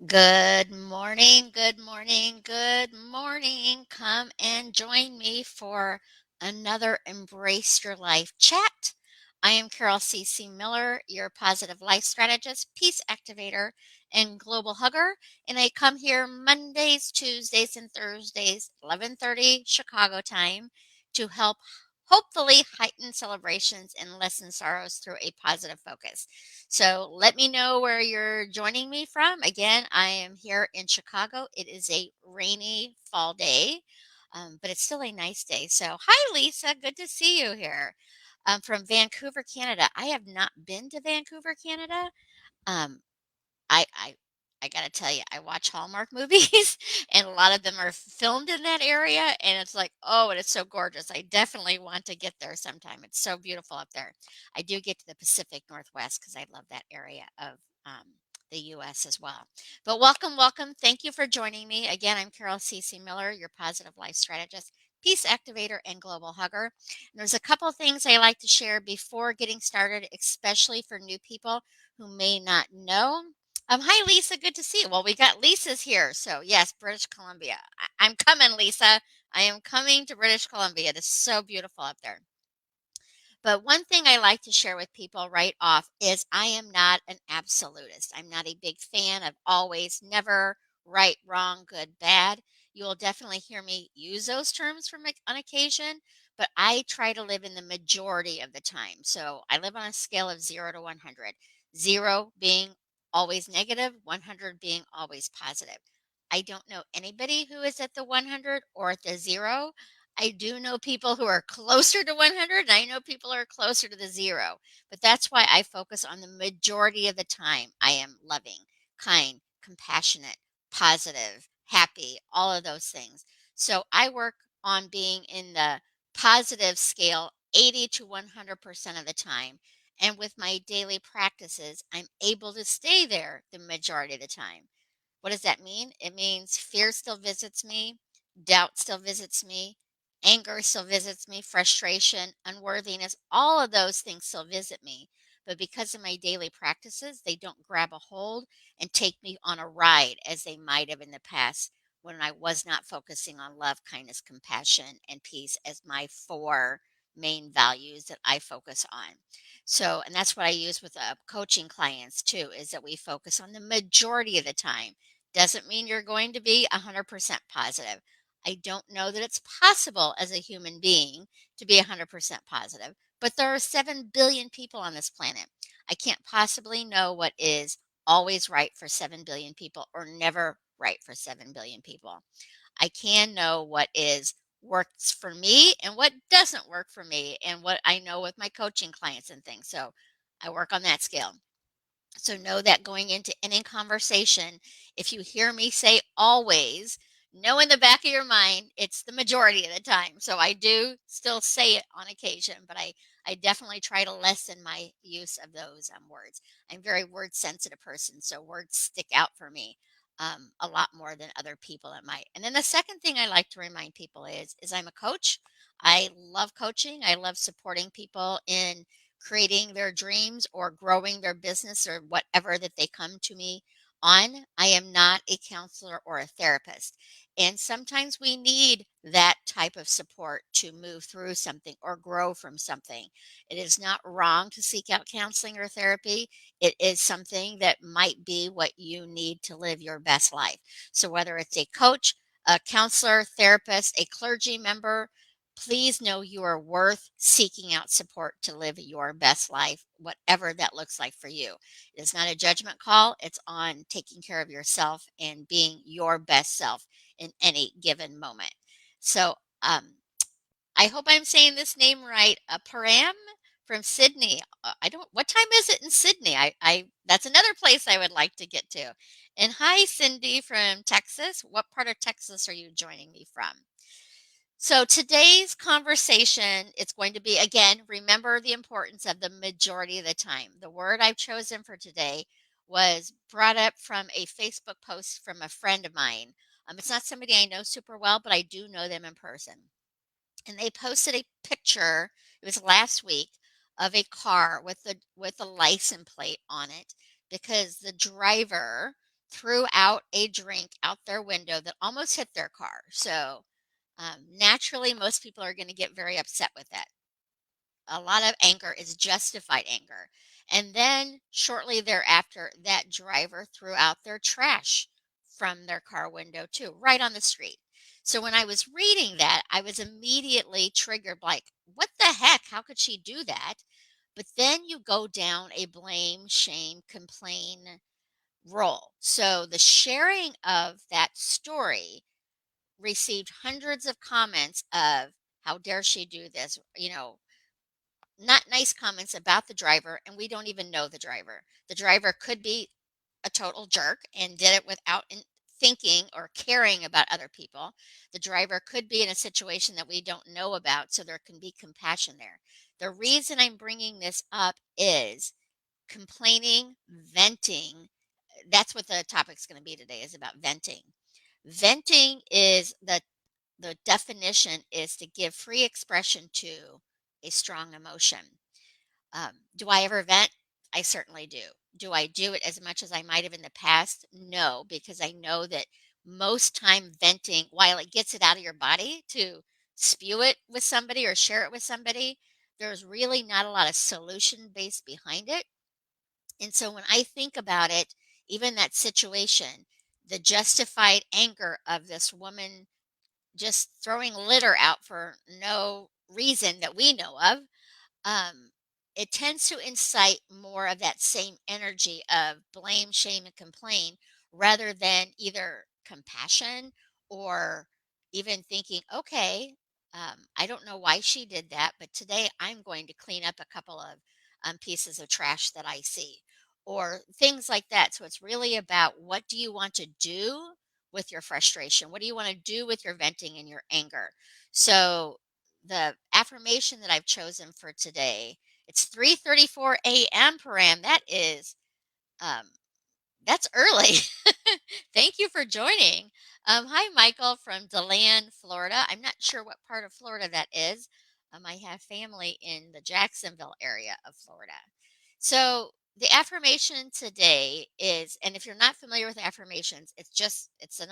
Good morning, good morning, good morning. Come and join me for another Embrace Your Life chat. I am Carol C. Miller, your positive life strategist, peace activator, and global hugger. And I come here Mondays, Tuesdays, and Thursdays, 11:30 Chicago time, to help hopefully heighten celebrations and lessen sorrows through a positive focus. So let me know where you're joining me from. Again, I am here in Chicago. It is a rainy fall day, but it's still a nice day. So, hi, Lisa. Good to see you here from Vancouver, Canada. I have not been to Vancouver, Canada. Um, I I gotta tell you, I watch Hallmark movies, and a lot of them are filmed in that area, and it's like, oh, it is so gorgeous. I definitely want to get there sometime. It's so beautiful up there. I do get to the Pacific Northwest because I love that area of the U.S. as well. But welcome, welcome. Thank you for joining me. Again, I'm Carol C. Miller, your positive life strategist, peace activator, and global hugger. And there's a couple things I like to share before getting started, especially for new people who may not know. Hi, Lisa. Good to see you. Well, we got Lisa's here. So, yes, British Columbia. I'm coming, Lisa. I am coming to British Columbia. It is so beautiful up there. But one thing I like to share with people right off is I am not an absolutist. I'm not a big fan of always, never, right, wrong, good, bad. You will definitely hear me use those terms on occasion, but I try to live in the majority of the time. So I live on a scale of 0 to 100, 0 being always negative, 100 being always positive. I don't know anybody who is at the 100 or at the 0. I do know people who are closer to 100, and I know people are closer to the 0. But that's why I focus on the majority of the time. I am loving, kind, compassionate, positive, happy, all of those things. So I work on being in the positive scale 80 to 100% of the time. And with my daily practices, I'm able to stay there the majority of the time. What does that mean? It means fear still visits me, doubt still visits me, anger still visits me, frustration, unworthiness, all of those things still visit me. But because of my daily practices, they don't grab a hold and take me on a ride as they might have in the past when I was not focusing on love, kindness, compassion, and peace as my four main values that I focus on. So, and that's what I use with coaching clients too, is that we focus on the majority of the time. Doesn't mean you're going to be 100% positive. I don't know that it's possible as a human being to be 100% positive, but there are 7 billion people on this planet. I can't possibly know what is always right for 7 billion people or never right for 7 billion people. I can know what is works for me and what doesn't work for me and what I know with my coaching clients and things. So I work on that scale. So know that going into any conversation, if you hear me say always, know in the back of your mind it's the majority of the time. So I do still say it on occasion, but I definitely try to lessen my use of those words. I'm a very word sensitive person, so words stick out for me a lot more than other people that might. And then the second thing I like to remind people is I'm a coach. I love coaching. I love supporting people in creating their dreams or growing their business or whatever that they come to me on. I am not a counselor or a therapist. And sometimes we need that type of support to move through something or grow from something. It is not wrong to seek out counseling or therapy. It is something that might be what you need to live your best life. So, whether it's a coach, a counselor, therapist, a clergy member, please know you are worth seeking out support to live your best life, whatever that looks like for you. It is not a judgment call, it's on taking care of yourself and being your best self in any given moment. So, I hope I'm saying this name right. Param from Sydney. I don't. What time is it in Sydney? That's another place I would like to get to. And hi, Cindy from Texas. What part of Texas are you joining me from? So today's conversation, it's going to be again, remember the importance of the majority of the time. The word I've chosen for today was brought up from a Facebook post from a friend of mine. It's not somebody I know super well, but I do know them in person. And they posted a picture, it was last week, of a car with a license plate on it because the driver threw out a drink out their window that almost hit their car. So naturally, most people are going to get very upset with that. A lot of anger is justified anger. And then shortly thereafter, that driver threw out their trash from their car window too, right on the street. So when I was reading that, I was immediately triggered like, what the heck? How could she do that? But then you go down a blame, shame, complain role. So the sharing of that story received hundreds of comments of, how dare she do this? Not nice comments about the driver, and we don't even know the driver. The driver could be a total jerk and did it without thinking or caring about other people. The driver could be in a situation that we don't know about, so there can be compassion there. The reason I'm bringing this up is complaining, venting. That's what the topic's going to be today, is about venting. Venting is the definition is to give free expression to a strong emotion. Do I ever vent? I certainly do. Do I do it as much as I might have in the past? No, because I know that most time venting, while it gets it out of your body to spew it with somebody or share it with somebody, there's really not a lot of solution base behind it. And so when I think about it, even that situation, the justified anger of this woman just throwing litter out for no reason that we know of, um, it tends to incite more of that same energy of blame, shame, and complain rather than either compassion or even thinking, okay, I don't know why she did that, but today I'm going to clean up a couple of pieces of trash that I see or things like that. So it's really about, what do you want to do with your frustration? What do you want to do with your venting and your anger? So the affirmation that I've chosen for today, it's 3:34 a.m. Param. Um, that's early. Thank you for joining. Hi, Michael from DeLand, Florida. I'm not sure what part of Florida that is. I have family in the Jacksonville area of Florida. So the affirmation today is, and if you're not familiar with affirmations, it's an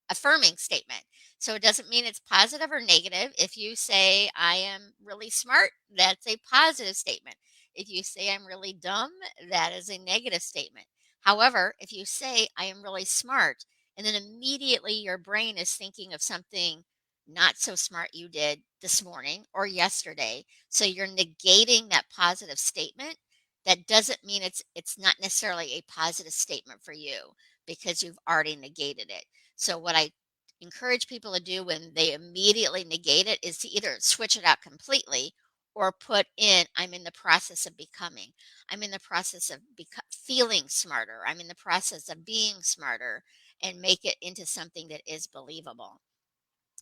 affirming statement. So it doesn't mean it's positive or negative. If you say, I am really smart, that's a positive statement. If you say, I'm really dumb, that is a negative statement. However, if you say, I am really smart, and then immediately your brain is thinking of something not so smart you did this morning or yesterday, so you're negating that positive statement, that doesn't mean it's not necessarily a positive statement for you because you've already negated it. So what I encourage people to do when they immediately negate it is to either switch it out completely or put in, I'm in the process of becoming. I'm in the process of feeling smarter. I'm in the process of being smarter, and make it into something that is believable.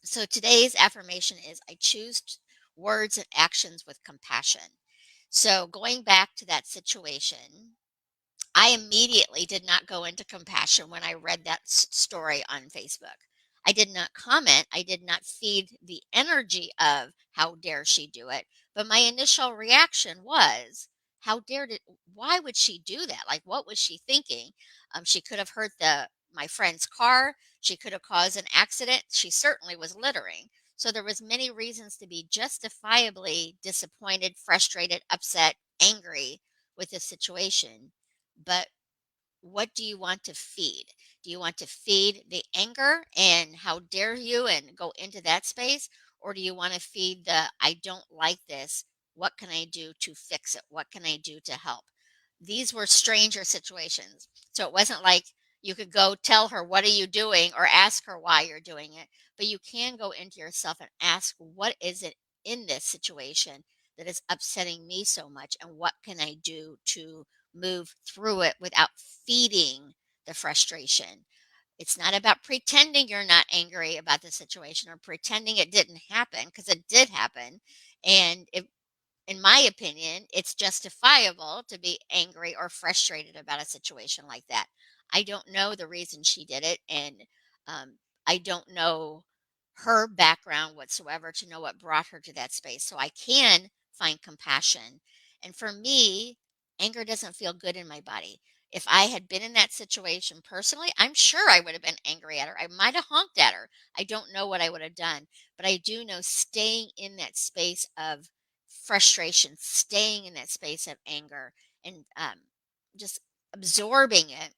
So today's affirmation is, I choose words and actions with compassion. So going back to that situation, I immediately did not go into compassion when I read that story on Facebook. I did not comment. I did not feed the energy of, how dare she do it? But my initial reaction was, why would she do that? Like, what was she thinking? She could have hurt my friend's car. She could have caused an accident. She certainly was littering. So there was many reasons to be justifiably disappointed, frustrated, upset, angry with the situation. But what do you want to feed? Do you want to feed the anger and how dare you and go into that space? Or do you want to feed the, I don't like this. What can I do to fix it? What can I do to help? These were stranger situations. So it wasn't like you could go tell her, what are you doing? Or ask her why you're doing it. But you can go into yourself and ask, what is it in this situation that is upsetting me so much? And what can I do to move through it without feeding the frustration? It's not about pretending you're not angry about the situation or pretending it didn't happen, because it did happen. And in my opinion, it's justifiable to be angry or frustrated about a situation like that. I don't know the reason she did it, and um, I don't know her background whatsoever to know what brought her to that space. So I can find compassion. And for me, anger doesn't feel good in my body. If I had been in that situation personally, I'm sure I would have been angry at her. I might have honked at her. I don't know what I would have done, but I do know staying in that space of frustration, staying in that space of anger, and just absorbing it,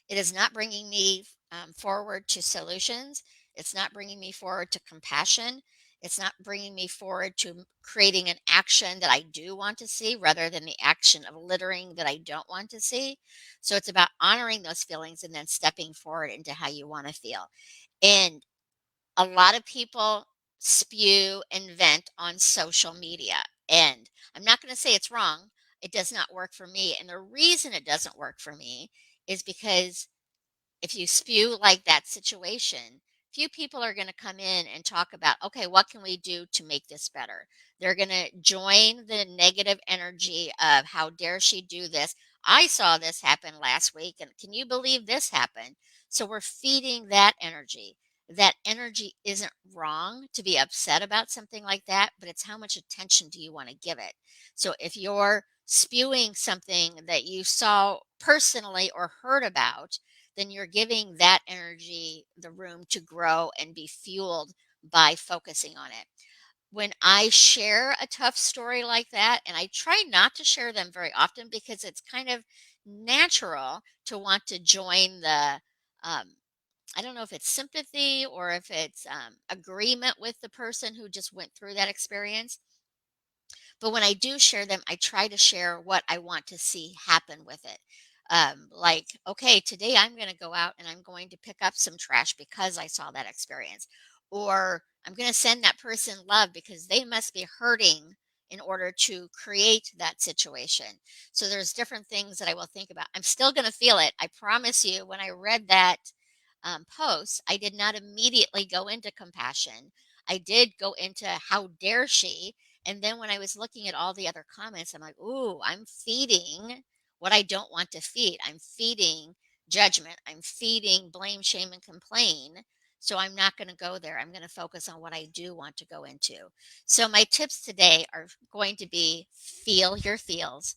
it is not bringing me forward to solutions. It's not bringing me forward to compassion. It's not bringing me forward to creating an action that I do want to see rather than the action of littering that I don't want to see. So it's about honoring those feelings and then stepping forward into how you want to feel. And a lot of people spew and vent on social media. And I'm not going to say it's wrong. It does not work for me. And the reason it doesn't work for me is because if you spew like that situation, few people are going to come in and talk about, okay, what can we do to make this better? They're going to join the negative energy of how dare she do this? I saw this happen last week, and can you believe this happened? So we're feeding that energy. That energy isn't wrong to be upset about something like that, but it's how much attention do you want to give it? So if you're spewing something that you saw personally or heard about, then you're giving that energy the room to grow and be fueled by focusing on it. When I share a tough story like that, and I try not to share them very often because it's kind of natural to want to join the, I don't know if it's sympathy or if it's agreement with the person who just went through that experience. But when I do share them, I try to share what I want to see happen with it. Like, okay, today I'm going to go out and I'm going to pick up some trash because I saw that experience. Or I'm going to send that person love because they must be hurting in order to create that situation. So there's different things that I will think about. I'm still going to feel it. I promise you, when I read that post, I did not immediately go into compassion. I did go into how dare she, and then when I was looking at all the other comments, I'm like, ooh, I'm feeding what I don't want to feed. I'm feeding judgment. I'm feeding blame, shame, and complain. So I'm not going to go there. I'm going to focus on what I do want to go into. So my tips today are going to be feel your feels.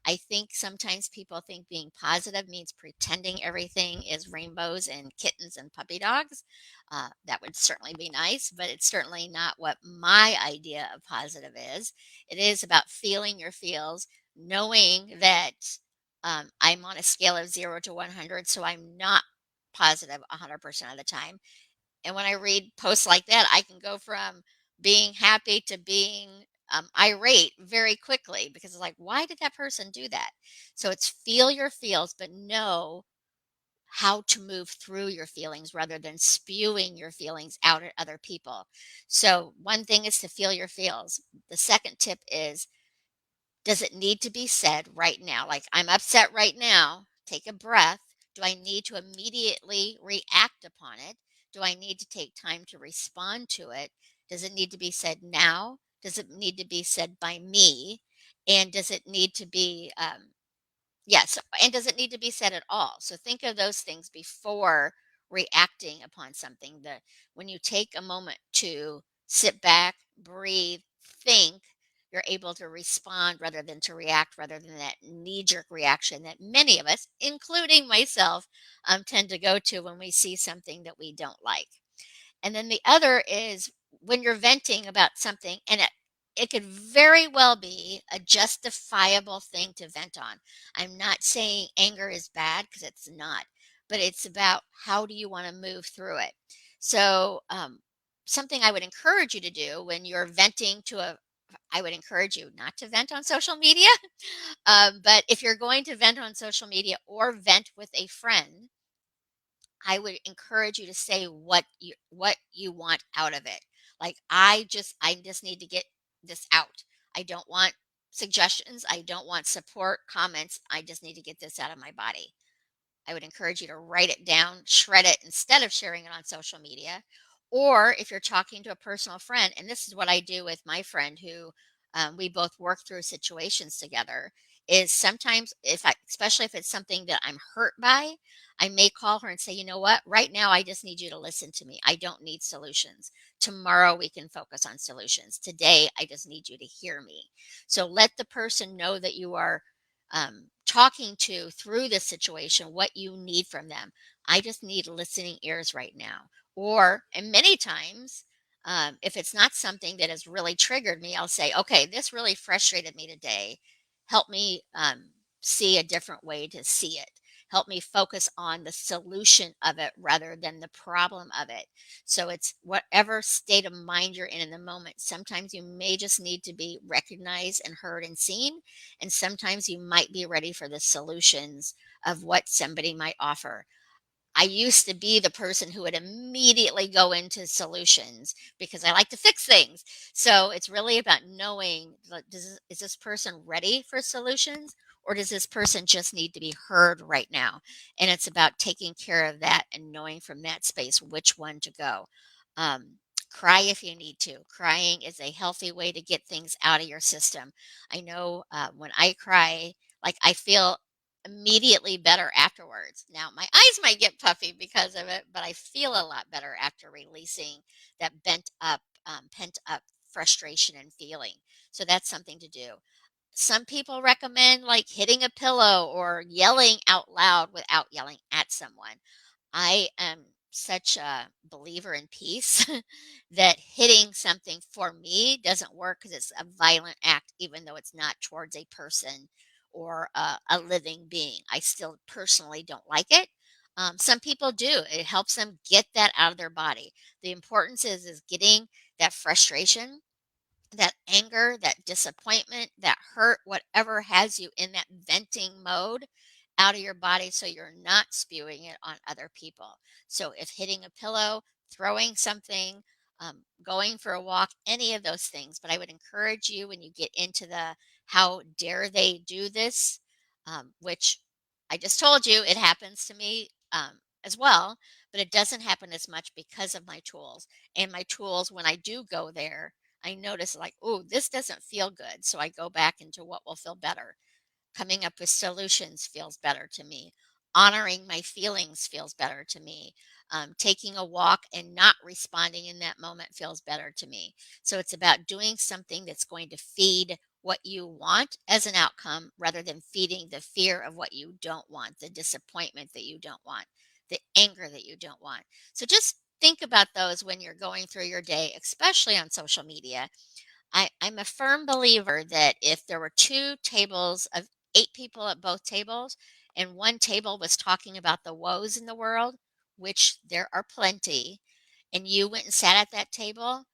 I think sometimes people think being positive means pretending everything is rainbows and kittens and puppy dogs. That would certainly be nice, but it's certainly not what my idea of positive is. It is about feeling your feels, knowing that I'm on a scale of 0 to 100, so I'm not positive 100% of the time. And when I read posts like that, I can go from being happy to being irate very quickly because it's like, why did that person do that? So it's feel your feels, but know how to move through your feelings rather than spewing your feelings out at other people. So, one thing is to feel your feels. The second tip is, does it need to be said right now? Like, I'm upset right now. Take a breath. Do I need to immediately react upon it? Do I need to take time to respond to it? Does it need to be said now? Does it need to be said by me? And does it need to be yes, and does it need to be said at all? So think of those things before reacting upon something. The When you take a moment to sit back, breathe, think, you're able to respond rather than to react, rather than that knee-jerk reaction that many of us, including myself, tend to go to when we see something that we don't like. And then the other is when you're venting about something, and it could very well be a justifiable thing to vent on. I'm not saying anger is bad because it's not, but it's about how do you want to move through it. So, something I would encourage you to do when you're venting to I would encourage you not to vent on social media. But if you're going to vent on social media or vent with a friend, I would encourage you to say what you want out of it. Like, I just need to get this out. I don't want suggestions. I don't want support comments. I just need to get this out of my body. I would encourage you to write it down, shred it instead of sharing it on social media. Or if you're talking to a personal friend, and this is what I do with my friend who we both work through situations together, is sometimes especially if it's something that I'm hurt by, I may call her and say, you know what, right now I just need you to listen to me. I don't need solutions. Tomorrow we can focus on solutions. Today I just need you to hear me. So let the person know that you are talking to through this situation what you need from them. I just need listening ears right now. Or, and many times, if it's not something that has really triggered me, I'll say, okay, this really frustrated me today. Help me see a different way to see it. Help me focus on the solution of it rather than the problem of it. So it's whatever state of mind you're in the moment. Sometimes you may just need to be recognized and heard and seen. And sometimes you might be ready for the solutions of what somebody might offer. I used to be the person who would immediately go into solutions because I like to fix things. So it's really about knowing, like, is this person ready for solutions, or does this person just need to be heard right now? And it's about taking care of that and knowing from that space which one to go. Um, Cry if you need to. Crying is a healthy way to get things out of your system. I know when I cry, like I feel immediately better afterwards. Now, my eyes might get puffy because of it, but I feel a lot better after releasing that pent up frustration and feeling. So that's something to do. Some people recommend like hitting a pillow or yelling out loud without yelling at someone. I am such a believer in peace that hitting something for me doesn't work because it's a violent act, even though it's not towards a person or a living being. I still personally don't like it. Some people do. It helps them get that out of their body. The importance is getting that frustration, that anger, that disappointment, that hurt, whatever has you in that venting mode out of your body so you're not spewing it on other people. So if hitting a pillow, throwing something, going for a walk, any of those things. But I would encourage you when you get into the how dare they do this, which I just told you it happens to me as well, but it doesn't happen as much because of my tools. And my tools, when I do go there, I notice like, oh, this doesn't feel good. So I go back into what will feel better. Coming up with solutions feels better to me. Honoring my feelings feels better to me. Taking a walk and not responding in that moment feels better to me. So it's about doing something that's going to feed what you want as an outcome rather than feeding the fear of what you don't want, the disappointment that you don't want, the anger that you don't want. So just think about those when you're going through your day, especially on social media. I'm a firm believer that if there were two tables of 8 people at both tables, and one table was talking about the woes in the world, which there are plenty, and you went and sat at that table,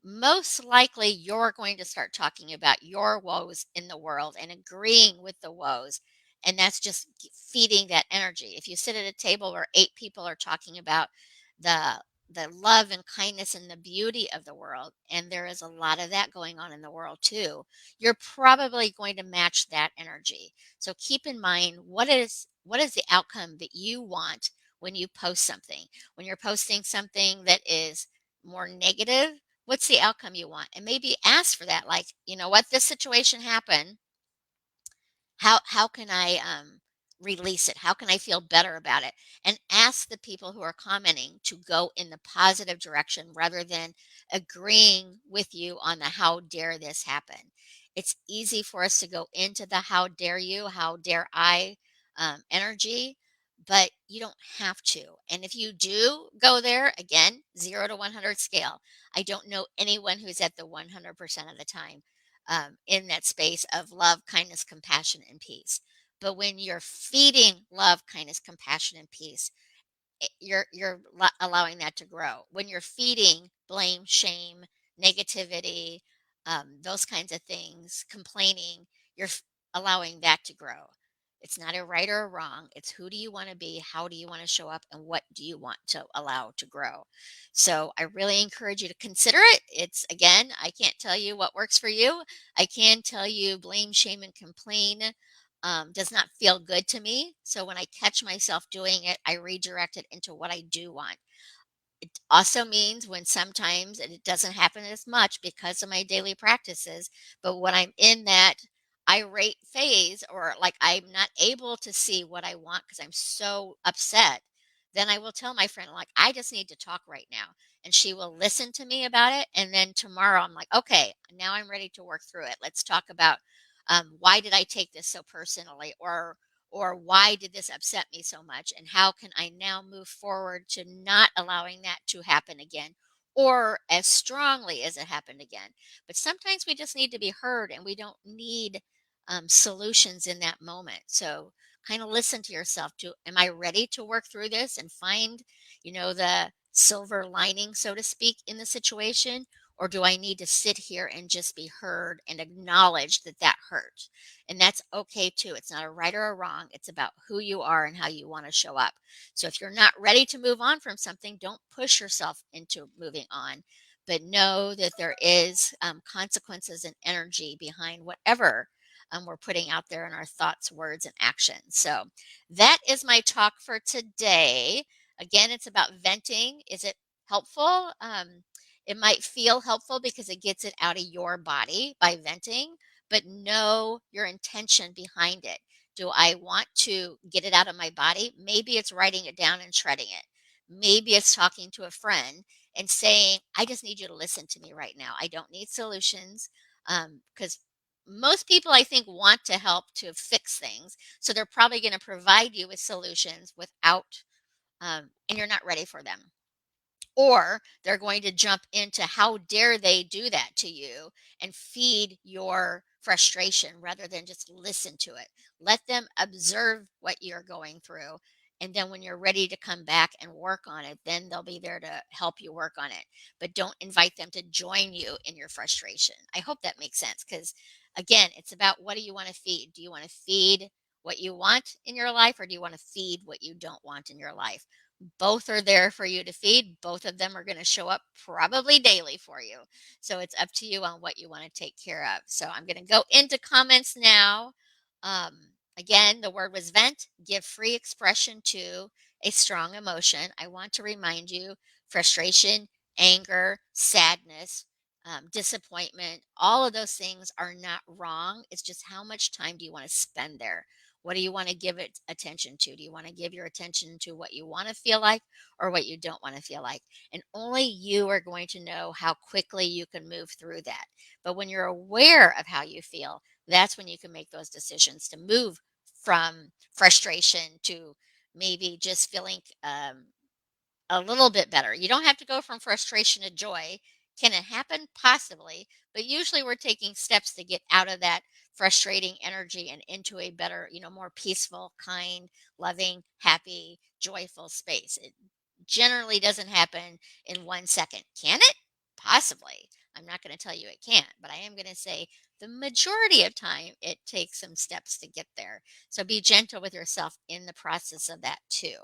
most likely you're going to start talking about your woes in the world and agreeing with the woes. And that's just feeding that energy. If you sit at a table where 8 people are talking about the the love and kindness and the beauty of the world, and there is a lot of that going on in the world too, you're probably going to match that energy. So keep in mind what is the outcome that you want when you post something. When you're posting something that is more negative, what's the outcome you want? And maybe ask for that, like, you know what, this situation happened, how can I release it? How can I feel better about it? And ask the people who are commenting to go in the positive direction rather than agreeing with you on the how dare this happen. It's easy for us to go into the how dare you, how dare I energy, but you don't have to. And if you do go there, again, 0 to 100 scale, I don't know anyone who's at the 100% of the time in that space of love, kindness, compassion, and peace. But when you're feeding love, kindness, compassion, and peace, allowing that to grow. When you're feeding blame, shame, negativity, those kinds of things, complaining, allowing that to grow. It's not a right or a wrong. It's who do you want to be? How do you want to show up? And what do you want to allow to grow? So I really encourage you to consider it. It's again, I can't tell you what works for you. I can tell you blame, shame, and complain does not feel good to me. So when I catch myself doing it, I redirect it into what I do want. It also means when sometimes, and it doesn't happen as much because of my daily practices, but when I'm in that irate phase, or like I'm not able to see what I want because I'm so upset, then I will tell my friend, like, I just need to talk right now. And she will listen to me about it. And then tomorrow I'm like, okay, now I'm ready to work through it. Let's talk about why did I take this so personally, or why did this upset me so much? And how can I now move forward to not allowing that to happen again, or as strongly as it happened again? But sometimes we just need to be heard, and we don't need solutions in that moment. So kind of listen to yourself. Am I ready to work through this and find, the silver lining, so to speak, in the situation? Or do I need to sit here and just be heard and acknowledge that that hurt? And that's okay too. It's not a right or a wrong. It's about who you are and how you want to show up. So if you're not ready to move on from something, don't push yourself into moving on, but know that there is consequences and energy behind whatever we're putting out there in our thoughts, words, and actions. So that is my talk for today. Again, it's about venting. Is it helpful? It might feel helpful because it gets it out of your body by venting, but know your intention behind it. Do I want to get it out of my body? Maybe it's writing it down and shredding it. Maybe it's talking to a friend and saying, I just need you to listen to me right now. I don't need solutions. Because most people, I think, want to help to fix things. So they're probably going to provide you with solutions without, and you're not ready for them. Or they're going to jump into how dare they do that to you and feed your frustration rather than just listen to it. Let them observe what you're going through. And then when you're ready to come back and work on it, then they'll be there to help you work on it. But don't invite them to join you in your frustration. I hope that makes sense, because, again, it's about, what do you want to feed? Do you want to feed what you want in your life, or do you want to feed what you don't want in your life? Both are there for you to feed. Both of them are going to show up probably daily for you. So it's up to you on what you want to take care of. So I'm going to go into comments now. Again, the word was vent. Give free expression to a strong emotion. I want to remind you, frustration, anger, sadness, disappointment, all of those things are not wrong. It's just, how much time do you want to spend there? What do you want to give it attention to? Do you want to give your attention to what you want to feel like, or what you don't want to feel like? And only you are going to know how quickly you can move through that. But when you're aware of how you feel, that's when you can make those decisions to move from frustration to maybe just feeling a little bit better. You don't have to go from frustration to joy. Can it happen? Possibly. But usually we're taking steps to get out of that frustrating energy and into a better, more peaceful, kind, loving, happy, joyful space. It generally doesn't happen in 1 second. Can it? Possibly. I'm not going to tell you it can't, but I am going to say the majority of time it takes some steps to get there. So be gentle with yourself in the process of that too.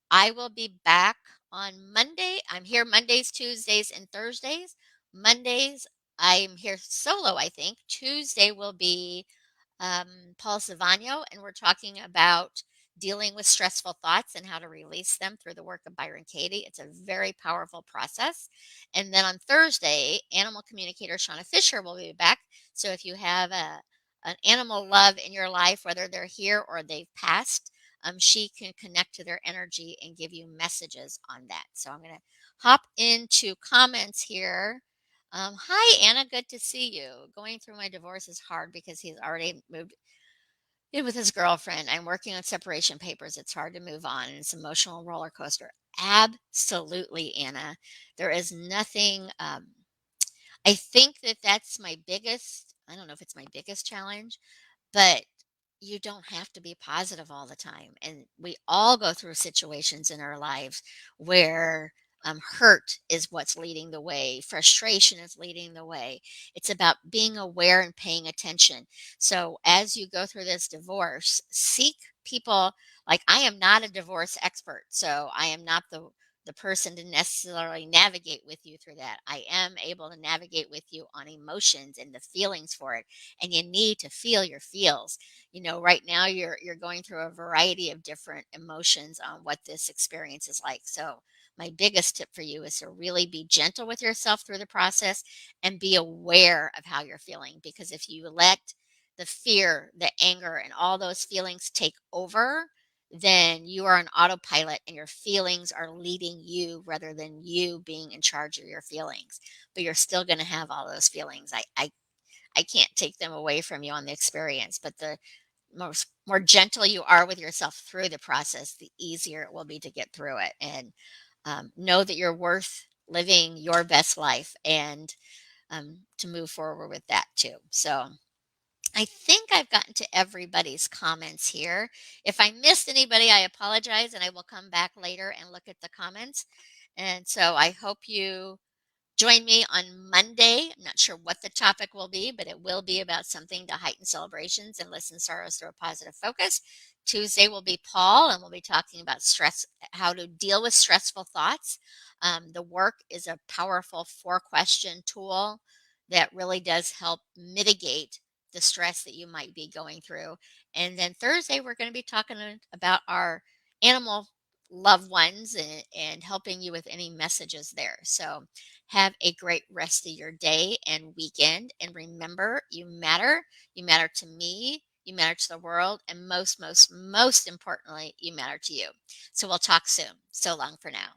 I will be back on Monday. I'm here Mondays, Tuesdays, and Thursdays. Mondays, I'm here solo, I think. Tuesday will be Paul Savano, and we're talking about dealing with stressful thoughts and how to release them through the work of Byron Katie. It's a very powerful process. And then on Thursday, animal communicator Shauna Fisher will be back. So if you have an animal love in your life, whether they're here or they've passed, she can connect to their energy and give you messages on that. So I'm going to hop into comments here. Hi, Anna. Good to see you. Going through my divorce is hard because he's already moved in with his girlfriend. I'm working on separation papers. It's hard to move on, and it's an emotional roller coaster. Absolutely, Anna. There is nothing. I think that that's my biggest, I don't know if it's my biggest challenge, but you don't have to be positive all the time. And we all go through situations in our lives where hurt is what's leading the way, frustration is leading the way. It's about being aware and paying attention. So as you go through this divorce, seek people. Like, I am not a divorce expert, so I am not the person to necessarily navigate with you through that. I am able to navigate with you on emotions and the feelings for it. And you need to feel your feels. Right now you're going through a variety of different emotions on what this experience is like. So my biggest tip for you is to really be gentle with yourself through the process and be aware of how you're feeling, because if you let the fear, the anger, and all those feelings take over, then you are on autopilot and your feelings are leading you rather than you being in charge of your feelings. But you're still going to have all those feelings. I can't take them away from you on the experience, but the more gentle you are with yourself through the process, the easier it will be to get through it. And know that you're worth living your best life, and to move forward with that too. So I think I've gotten to everybody's comments here. If I missed anybody, I apologize, and I will come back later and look at the comments. And so I hope you join me on Monday. I'm not sure what the topic will be, but it will be about something to heighten celebrations and lessen sorrows through a positive focus. Tuesday will be Paul, and we'll be talking about stress, how to deal with stressful thoughts. The work is a powerful 4-question tool that really does help mitigate the stress that you might be going through. And then Thursday, we're going to be talking about our animal loved ones, and helping you with any messages there. So have a great rest of your day and weekend. And remember, you matter. You matter to me. You matter to the world. And most importantly, you matter to you. So we'll talk soon. So long for now.